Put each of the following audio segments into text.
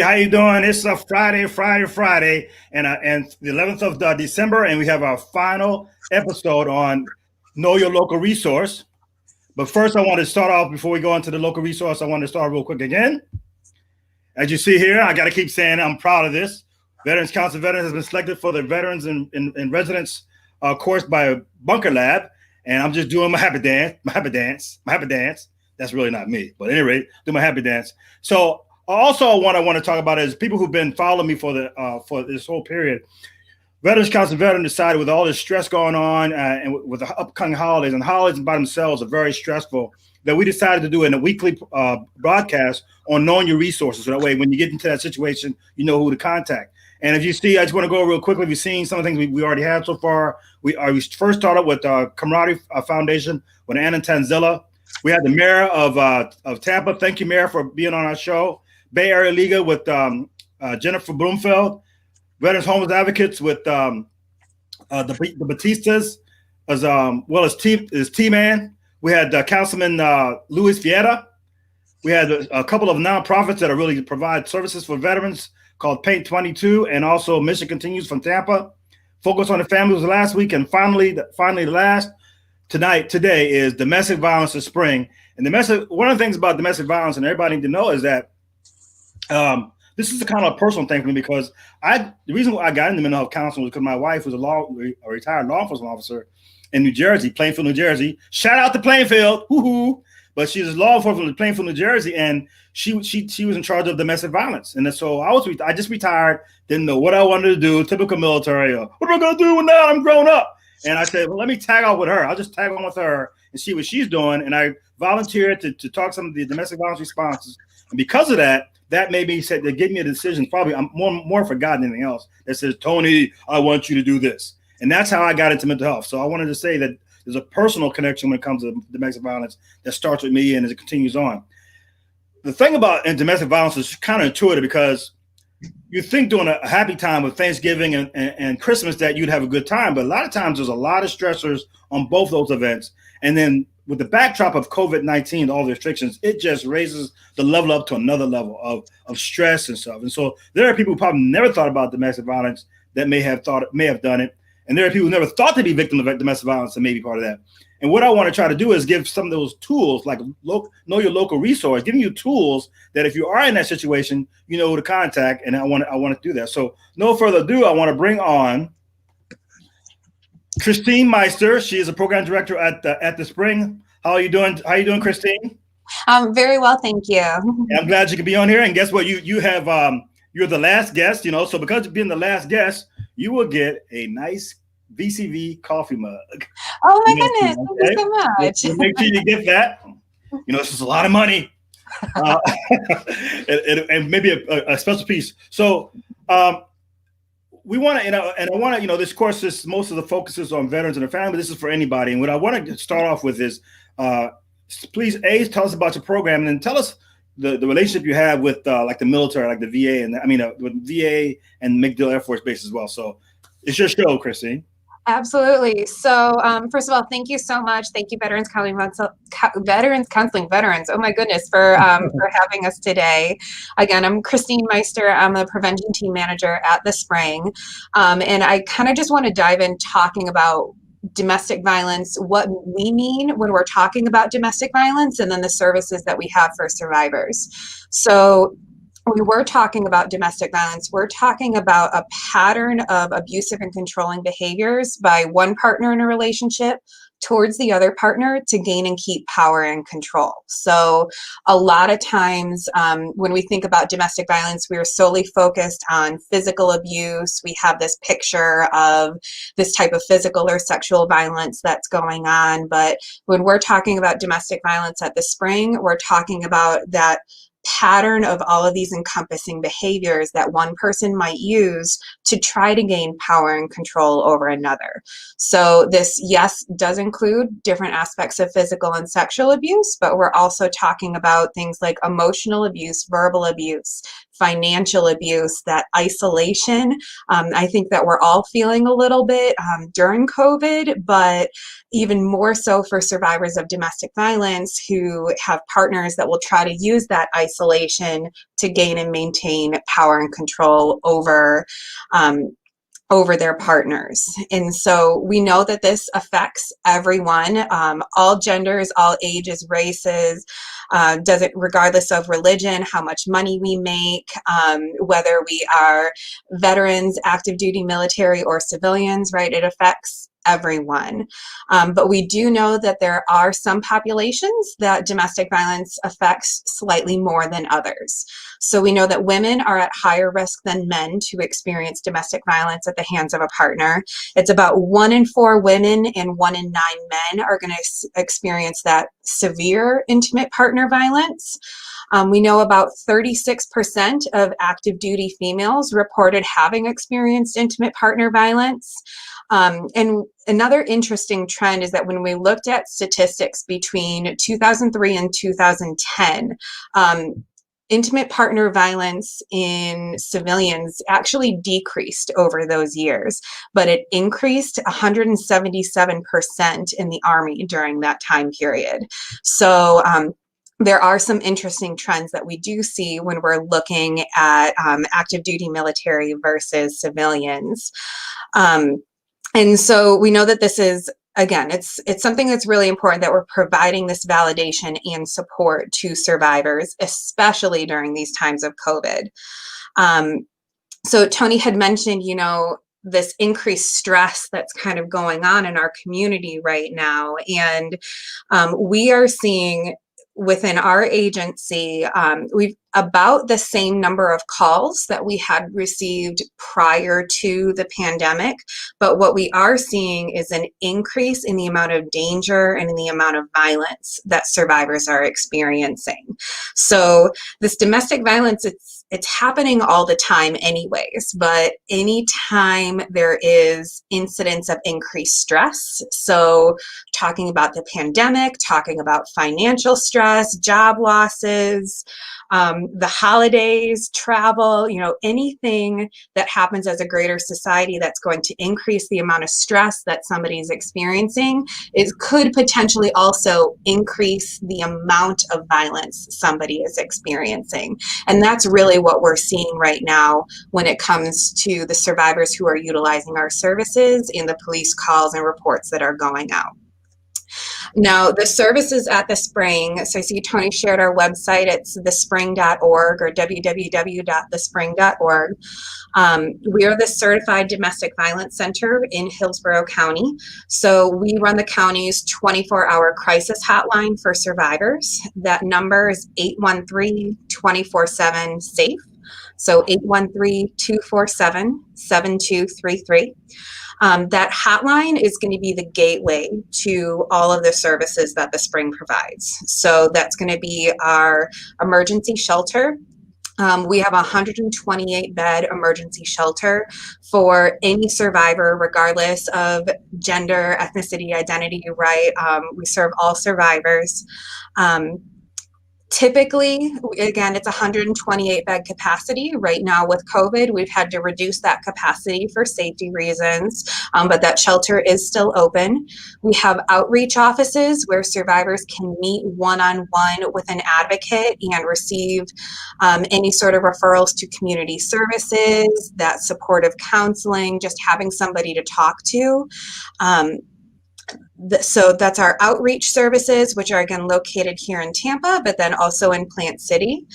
how you doing? It's a Friday, and the 11th of December, and we have our final episode on Know Your Local Resource. But first, I want to start off before we go into the local resource. I want to start real quick again. As you see here, I got to keep saying I'm proud of this. Veterans Council Veterans has been selected for the Veterans and Residents course by Bunker Lab, and I'm just doing my happy dance. That's really not me, but anyway, do my happy dance. So also what I want to talk about is people who've been following me for this whole period. Veterans Council Veterans decided with all this stress going on and with the upcoming holidays, and holidays by themselves are very stressful, that we decided to do a weekly broadcast on knowing your resources. So that way, when you get into that situation, you know who to contact. And if you see, I just want to go real quickly. We've seen some of the things we already had so far. We first started with Camaraderie Foundation with Anna Tanzilla. We had the mayor of Tampa. Thank you, Mayor, for being on our show. Bay Area Liga with Jennifer Bloomfield. Veterans Homeless Advocates with the Batistas, as well as T-Man. We had Councilman Luis Vieta. We had a couple of nonprofits that are really provide services for veterans called Paint 22, and also Mission Continues from Tampa. Focus on the Family was last week, and finally today is Domestic Violence this spring. And one of the things about domestic violence, and everybody need to know, is that this is a kind of a personal thing for me, because the reason why I got into mental health counseling was because my wife was a retired law enforcement officer in New Jersey, Plainfield, New Jersey. Shout out to Plainfield, woohoo! But she was law enforcement in Plainfield, New Jersey, and she was in charge of domestic violence. And so I just retired, didn't know what I wanted to do, typical military. What am I going to do now I'm grown up? And I said, well, let me tag on with her. I'll just tag on with her and see what she's doing. And I volunteered to talk some of the domestic violence responses. And because of that made me say, they gave me a decision, probably I'm more for God than anything else, that says, Tony, I want you to do this. And that's how I got into mental health. So I wanted to say that there's a personal connection when it comes to domestic violence that starts with me and as it continues on. The thing about domestic violence is kind of intuitive, because you think during a happy time of Thanksgiving and Christmas that you'd have a good time, but a lot of times there's a lot of stressors on both those events. And then with the backdrop of COVID-19, all the restrictions, it just raises the level up to another level of stress and stuff. And so there are people who probably never thought about domestic violence that may have done it. And there are people who never thought to be victims of domestic violence and may be part of that. And what I want to try to do is give some of those tools, like know your local resource, giving you tools that if you are in that situation, you know who to contact. And I want to do that. So no further ado, I want to bring on Christine Meister. She is a program director at the Spring. How are you doing? How are you doing, Christine? Very well, thank you. Yeah, I'm glad you could be on here. And guess what? You have you're the last guest. So because of being the last guest, you will get a nice VCV coffee mug. Oh my goodness! Okay? Thank you so much. So make sure you get that. This is a lot of money, and maybe a special piece. So we want to, and I want to, this course most of the focus is on veterans and their family. This is for anybody. And what I want to start off with is, please, tell us about your program, and then tell us the relationship you have with like the military, like the VA, and with VA and MacDill Air Force Base as well. So it's your show, Christine. Absolutely. So first of all, thank you so much. Thank you, Veterans Counseling Veterans. Oh my goodness, for having us today. Again, I'm Christine Meister. I'm the prevention team manager at the Spring. And I kind of just want to dive in talking about domestic violence, what we mean when we're talking about domestic violence, and then the services that we have for survivors. So when we're talking about domestic violence, we're talking about a pattern of abusive and controlling behaviors by one partner in a relationship towards the other partner to gain and keep power and control. So a lot of times when we think about domestic violence, we are solely focused on physical abuse. We have this picture of this type of physical or sexual violence that's going on. But when we're talking about domestic violence at the Spring, we're talking about that pattern of all of these encompassing behaviors that one person might use to try to gain power and control over another. So this, yes, does include different aspects of physical and sexual abuse, but we're also talking about things like emotional abuse, verbal abuse, financial abuse, that isolation. I think that we're all feeling a little bit during COVID, but even more so for survivors of domestic violence who have partners that will try to use that isolation to gain and maintain power and control over their partners. And so we know that this affects everyone, all genders, all ages, races, does it regardless of religion, how much money we make, whether we are veterans, active duty military, or civilians, right? It affects everyone. But we do know that there are some populations that domestic violence affects slightly more than others. So we know that women are at higher risk than men to experience domestic violence at the hands of a partner. It's about 1 in 4 women and 1 in 9 men are going to experience that severe intimate partner violence. We know about 36% of active duty females reported having experienced intimate partner violence. And another interesting trend is that when we looked at statistics between 2003 and 2010, intimate partner violence in civilians actually decreased over those years, but it increased 177% in the Army during that time period. So there are some interesting trends that we do see when we're looking at active duty military versus civilians. And so we know that this is, again, it's something that's really important, that we're providing this validation and support to survivors, especially during these times of COVID. So Tony had mentioned, this increased stress that's kind of going on in our community right now. And we are seeing within our agency, we've about the same number of calls that we had received prior to the pandemic. But what we are seeing is an increase in the amount of danger and in the amount of violence that survivors are experiencing. So this domestic violence, it's happening all the time anyways, but anytime there is incidents of increased stress, so talking about the pandemic, talking about financial stress, job losses, the holidays, travel, anything that happens as a greater society that's going to increase the amount of stress that somebody's experiencing, it could potentially also increase the amount of violence somebody is experiencing. And that's really what we're seeing right now when it comes to the survivors who are utilizing our services and the police calls and reports that are going out. Now, the services at the Spring, so I see Tony shared our website. It's thespring.org or www.thespring.org. We are the Certified Domestic Violence Center in Hillsborough County. So we run the county's 24-hour crisis hotline for survivors. That number is 813-24/7-SAFE. So 813-247-7233. That hotline is going to be the gateway to all of the services that the Spring provides. So that's going to be our emergency shelter. We have a 128-bed emergency shelter for any survivor, regardless of gender, ethnicity, identity, right? We serve all survivors. Typically, again, it's 128-bed capacity. Right now with COVID, we've had to reduce that capacity for safety reasons, but that shelter is still open. We have outreach offices where survivors can meet one-on-one with an advocate and receive any sort of referrals to community services, that supportive counseling, just having somebody to talk to. So that's our outreach services, which are again located here in Tampa, but then also in Plant City.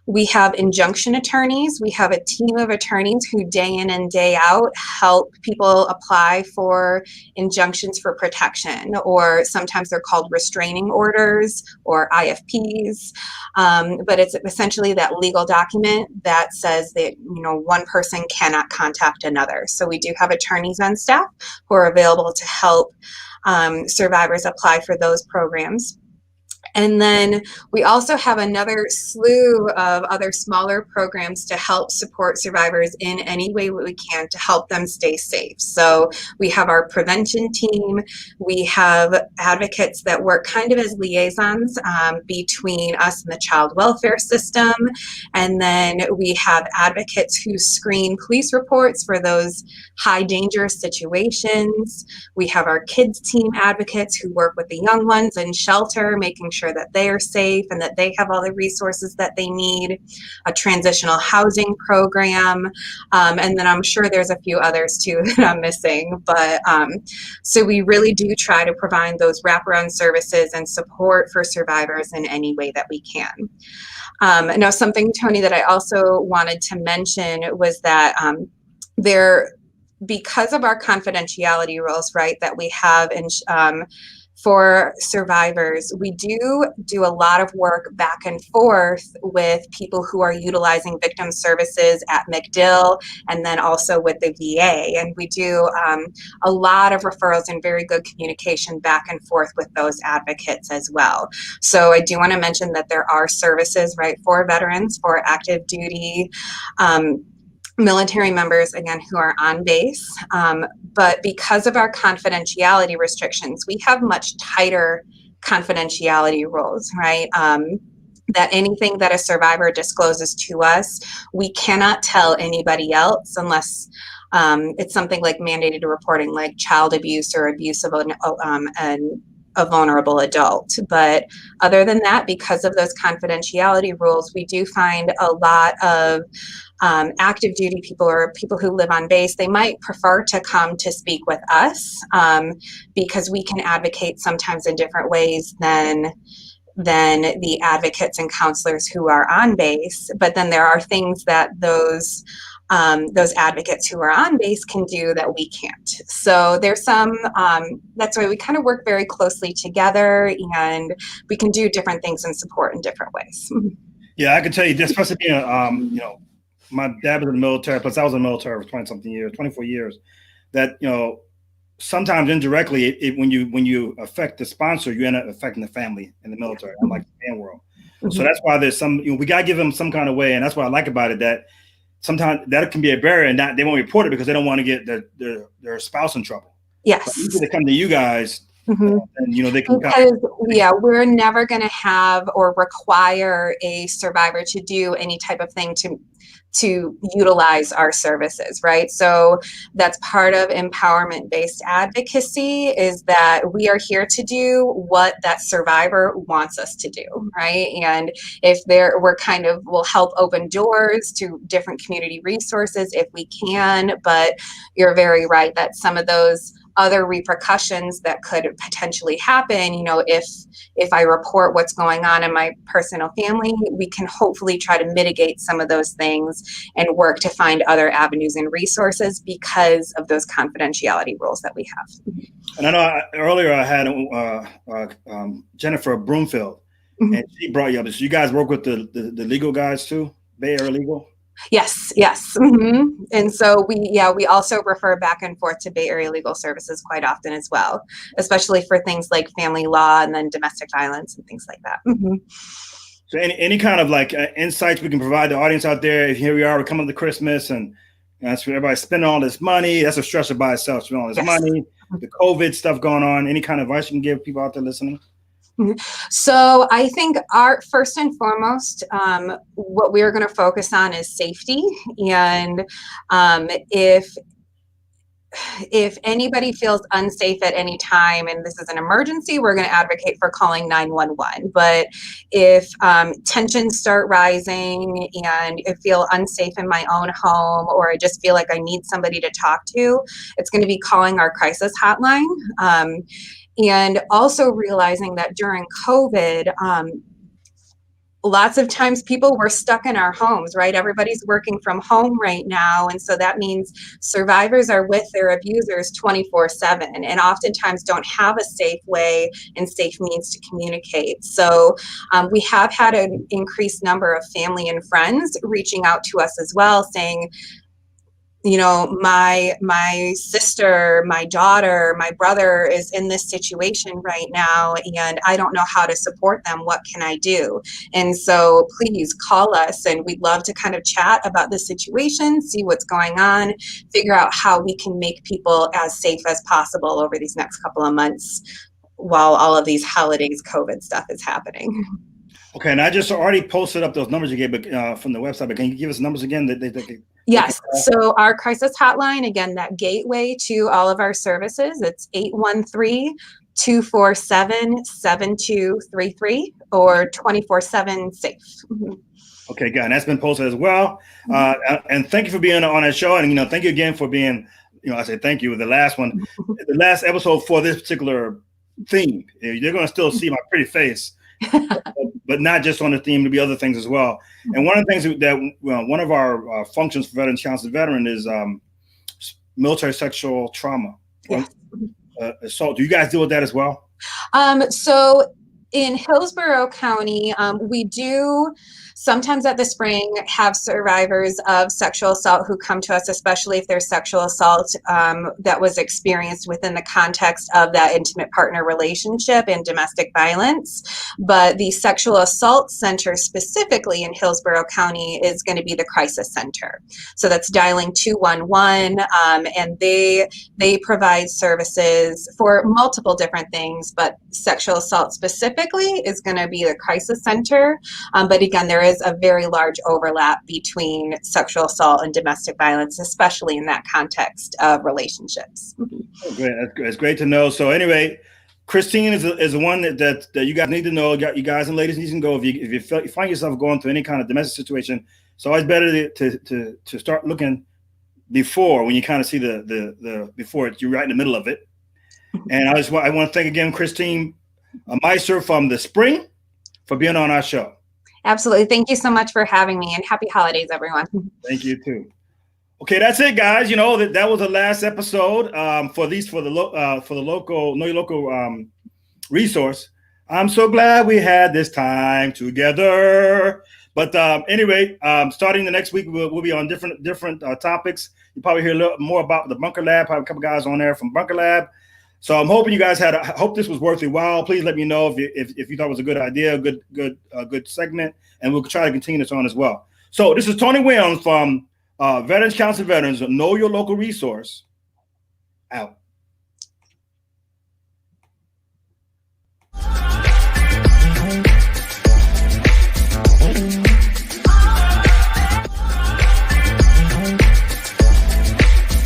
We have injunction attorneys. We have a team of attorneys who day in and day out help people apply for injunctions for protection, or sometimes they're called restraining orders or IFPs. But it's essentially that legal document that says that, one person cannot contact another. So we do have attorneys on staff who are available to help survivors apply for those programs. And then we also have another slew of other smaller programs to help support survivors in any way we can to help them stay safe. So we have our prevention team. We have advocates that work kind of as liaisons between us and the child welfare system. And then we have advocates who screen police reports for those high danger situations. We have our kids team advocates who work with the young ones in shelter, making sure that they are safe and that they have all the resources that they need, a transitional housing program, and then I'm sure there's a few others too that I'm missing. But so we really do try to provide those wraparound services and support for survivors in any way that we can. Now, something, Tony, that I also wanted to mention was that because of our confidentiality rules, right, that we have in for survivors, we do a lot of work back and forth with people who are utilizing victim services at MacDill and then also with the VA. And we do a lot of referrals and very good communication back and forth with those advocates as well. So I do want to mention that there are services, right, for veterans, for active duty military members, again, who are on base. But because of our confidentiality restrictions, we have much tighter confidentiality rules, right? That anything that a survivor discloses to us, we cannot tell anybody else unless it's something like mandated reporting, like child abuse or abuse of a vulnerable adult. But other than that, because of those confidentiality rules, we do find a lot of active duty people or people who live on base, they might prefer to come to speak with us because we can advocate sometimes in different ways than the advocates and counselors who are on base. But then there are things that those advocates who are on base can do that we can't. So there's that's why we kind of work very closely together, and we can do different things and support in different ways. Yeah, I can tell you this, especially being, my dad was in the military, plus I was in the military for 20-something years, 24 years, that, sometimes indirectly, when you affect the sponsor, you end up affecting the family in the military, unlike the fan world. Mm-hmm. So that's why there's some, we got to give them some kind of way. And that's what I like about it, that sometimes that can be a barrier and they won't report it because they don't want to get their spouse in trouble. Yes. But usually they come to you guys. Mm-hmm. And they can we're never going to have or require a survivor to do any type of thing to utilize our services, right? So that's part of empowerment-based advocacy, is that we are here to do what that survivor wants us to do, right? And if we'll help open doors to different community resources if we can, but you're very right that some of those other repercussions that could potentially happen, if I report what's going on in my personal family, we can hopefully try to mitigate some of those things and work to find other avenues and resources because of those confidentiality rules that we have. And I know earlier I had Jennifer Broomfield, mm-hmm. and she brought you up. So you guys work with the legal guys too, Bay Area Legal? Yes. Mm-hmm. And so we also refer back and forth to Bay Area Legal Services quite often as well, especially for things like family law and then domestic violence and things like that. Mm-hmm. So any kind of insights we can provide the audience out there? Here we are, we're coming to Christmas, and that's where everybody's spending all this money. That's a stressor by itself, spending all this money, the COVID stuff going on. Any kind of advice you can give people out there listening? So I think first and foremost, what we're going to focus on is safety. And if anybody feels unsafe at any time and this is an emergency, we're going to advocate for calling 911. But if tensions start rising and I feel unsafe in my own home, or I just feel like I need somebody to talk to, it's going to be calling our crisis hotline. And also realizing that during COVID, lots of times people were stuck in our homes, right? Everybody's working from home right now. And so that means survivors are with their abusers 24/7 and oftentimes don't have a safe way and safe means to communicate. So we have had an increased number of family and friends reaching out to us as well, saying, my sister, my daughter, my brother is in this situation right now, and I don't know how to support them. What can I do? And so please call us, and we'd love to kind of chat about the situation, see what's going on, figure out how we can make people as safe as possible over these next couple of months while all of these holidays COVID stuff is happening. Okay, and I just already posted up those numbers you gave from the website, but can you give us numbers again? Yes, so our crisis hotline, again, that gateway to all of our services, it's 813-247-7233 or 24/7 safe. Okay, good. And that's been posted as well. And thank you for being on that show. And, thank you again for being, I say thank you with the last one, the last episode for this particular theme. You're going to still see my pretty face, but not just on the theme, to be other things as well. And one of the things that one of our functions for Veterans Council Veteran is military sexual trauma. Yes. So do you guys deal with that as well? So in Hillsborough County, we do sometimes at the Spring have survivors of sexual assault who come to us, especially if there's sexual assault that was experienced within the context of that intimate partner relationship and domestic violence. But the Sexual Assault Center specifically in Hillsborough County is going to be the crisis center. So that's dialing 211, and they provide services for multiple different things, but sexual assault specifically is going to be the crisis center. But again, there is a very large overlap between sexual assault and domestic violence, especially in that context of relationships. Oh, great. That's great to know. So anyway, Christine is the one that you guys need to know. You guys and ladies need to go if you find yourself going through any kind of domestic situation. It's always better to start looking before, when you kind of see the before you're right in the middle of it. And I want to thank again Christine Meister from the Spring for being on our show. Absolutely. Thank you so much for having me, and happy holidays, everyone. Thank you too. Okay, that's it, guys. That was the last episode for the local Know Your Local resource. I'm so glad we had this time together. But anyway, starting the next week, we'll be on different topics. You'll probably hear a little more about the Bunker Lab. Probably a couple guys on there from Bunker Lab. So I'm hoping you guys I hope this was worth your while. Please let me know if you thought it was a good idea, a good segment, and we'll try to continue this on as well. So this is Tony Williams from Veterans Council Veterans. Know Your Local resource. Out.